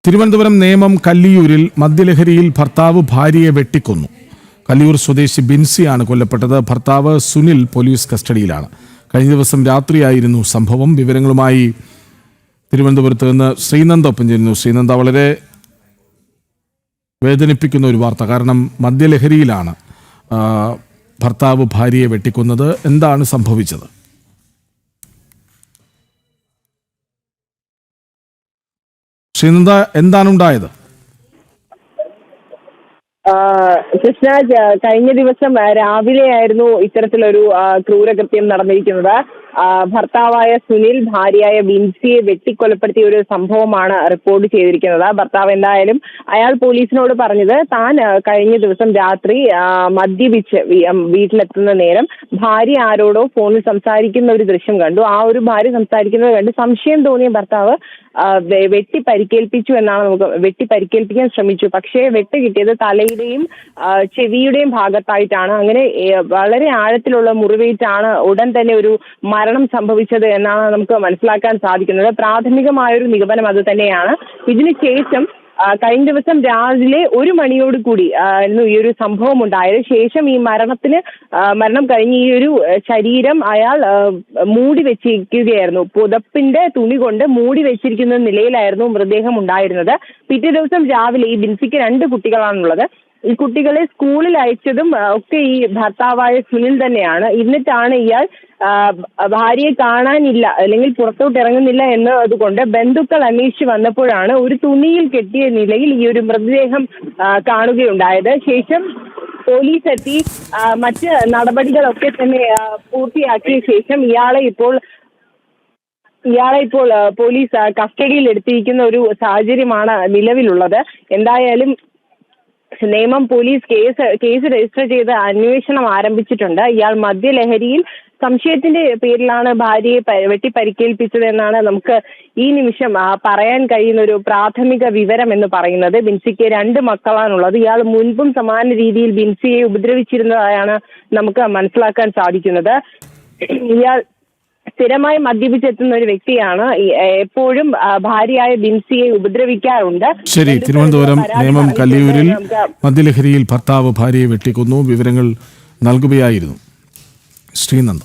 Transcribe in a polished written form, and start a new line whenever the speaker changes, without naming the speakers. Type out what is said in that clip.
തിരുവനന്തപുരം നേമം കല്ലിയൂരിൽ മദ്യലഹരിയിൽ ഭർത്താവ് ഭാര്യയെ വെട്ടിക്കൊന്നു. കല്ലിയൂർ സ്വദേശി ബിൻസിയാണ് കൊല്ലപ്പെട്ടത്. ഭർത്താവ് സുനിൽ പോലീസ് കസ്റ്റഡിയിലാണ്. കഴിഞ്ഞ ദിവസം രാത്രിയായിരുന്നു സംഭവം. വിവരങ്ങളുമായി തിരുവനന്തപുരത്ത് നിന്ന് ശ്രീനന്ദ ഒപ്പം ചേരുന്നു. ശ്രീനന്ദ, വളരെ വേദനിപ്പിക്കുന്ന ഒരു വാർത്ത. കാരണം മദ്യലഹരിയിലാണ് ഭർത്താവ് ഭാര്യയെ വെട്ടിക്കൊന്നത്. എന്താണ് സംഭവിച്ചത്? ശ്രീനന്ദ, എന്താണ് ഉണ്ടായത്?
കൃഷ്ണരാജ്, കഴിഞ്ഞ ദിവസം രാവിലെയായിരുന്നു ഇത്തരത്തിലൊരു ക്രൂരകൃത്യം നടന്നിരിക്കുന്നത്. ഭർത്താവായ സുനിൽ ഭാര്യയായ ബിൻസിയെ വെട്ടിക്കൊലപ്പെടുത്തിയ ഒരു സംഭവമാണ് റിപ്പോർട്ട് ചെയ്തിരിക്കുന്നത്. ഭർത്താവ് എന്തായാലും അയാൾ പോലീസിനോട് പറഞ്ഞത് താൻ കഴിഞ്ഞ ദിവസം രാത്രി മദ്യപിച്ച് വീട്ടിലെത്തുന്ന നേരം ഭാര്യ ആരോടോ ഫോണിൽ സംസാരിക്കുന്ന ഒരു ദൃശ്യം കണ്ടു. ആ ഒരു ഭാര്യ സംസാരിക്കുന്നത് കണ്ട് സംശയം തോന്നിയ ഭർത്താവ് വെട്ടി പരിക്കേൽപ്പിക്കാൻ ശ്രമിച്ചു. പക്ഷേ വെട്ട് കിട്ടിയത് തലയുടെയും ചെവിയുടെയും ഭാഗത്തായിട്ടാണ്. അങ്ങനെ വളരെ ആഴത്തിലുള്ള മുറിവേറ്റാണ് ഉടൻ തന്നെ ഒരു മരണം സംഭവിച്ചത് എന്നാണ് നമുക്ക് മനസ്സിലാക്കാൻ സാധിക്കുന്നത്. പ്രാഥമികമായൊരു നിഗമനം അത് തന്നെയാണ്. ഇതിനുശേഷം കഴിഞ്ഞ ദിവസം രാവിലെ 1 മണിയോട് കൂടി ഈ ഒരു സംഭവം ഉണ്ടായത്. ശേഷം ഈ മരണം കഴിഞ്ഞ് ഈ ഒരു ശരീരം അയാൾ മൂടി വെച്ചിരിക്കുകയായിരുന്നു. പുതപ്പിന്റെ തുണി കൊണ്ട് മൂടി വെച്ചിരിക്കുന്ന നിലയിലായിരുന്നു മൃതദേഹം ഉണ്ടായിരുന്നത്. പിറ്റേ ദിവസം രാവിലെ ഈ ബിൻസിക്ക് 2 കുട്ടികളാണുള്ളത്. ഈ കുട്ടികളെ സ്കൂളിൽ അയച്ചതും ഒക്കെ ഈ ഭർത്താവായ സുനിൽ തന്നെയാണ്. എന്നിട്ടാണ് ഇയാൾ ഭാര്യയെ കാണാനില്ല അല്ലെങ്കിൽ പുറത്തോട്ട് ഇറങ്ങുന്നില്ല എന്നതുകൊണ്ട് ബന്ധുക്കൾ അന്വേഷിച്ച് വന്നപ്പോഴാണ് ഒരു തുണിയിൽ കെട്ടിയ നിലയിൽ ഈ ഒരു മൃതദേഹം കാണുകയുണ്ടായത്. ശേഷം പോലീസ് എത്തി മറ്റ് നടപടികളൊക്കെ തന്നെ പൂർത്തിയാക്കിയ ശേഷം ഇയാളെ ഇപ്പോൾ പോലീസ് കസ്റ്റഡിയിൽ എടുത്തിരിക്കുന്ന ഒരു സാഹചര്യമാണ് നിലവിലുള്ളത്. എന്തായാലും നേമം പോലീസ് കേസ് രജിസ്റ്റർ ചെയ്ത് അന്വേഷണം ആരംഭിച്ചിട്ടുണ്ട്. ഇയാൾ മദ്യലഹരിയിൽ സംശയത്തിന്റെ പേരിലാണ് ഭാര്യയെ വെട്ടിപ്പരിക്കേൽപ്പിച്ചതെന്നാണ് നമുക്ക് ഈ നിമിഷം പറയാൻ കഴിയുന്ന ഒരു പ്രാഥമിക വിവരം എന്ന് പറയുന്നത്. ബിൻസിക്ക് 2 മക്കളാണുള്ളത്. ഇയാൾ മുൻപും സമാന രീതിയിൽ ബിൻസിയെ ഉപദ്രവിച്ചിരുന്നതായാണ് നമുക്ക് മനസ്സിലാക്കാൻ സാധിക്കുന്നത്. ഇയാൾ സ്ഥിരമായി മദ്യപിച്ചെത്തുന്ന ഒരു വ്യക്തിയാണ്. എപ്പോഴും ഭാര്യയായ ബിൻസിയെ ഉപദ്രവിക്കാറുണ്ട്.
ശരി, തിരുവനന്തപുരം നേമം കല്ലിയൂരിൽ മദ്യലഹരിയിൽ ഭർത്താവ് ഭാര്യയെ വെട്ടിക്കൊന്നു. വിവരങ്ങൾ നൽകുകയായിരുന്നു ശ്രീനന്ദ.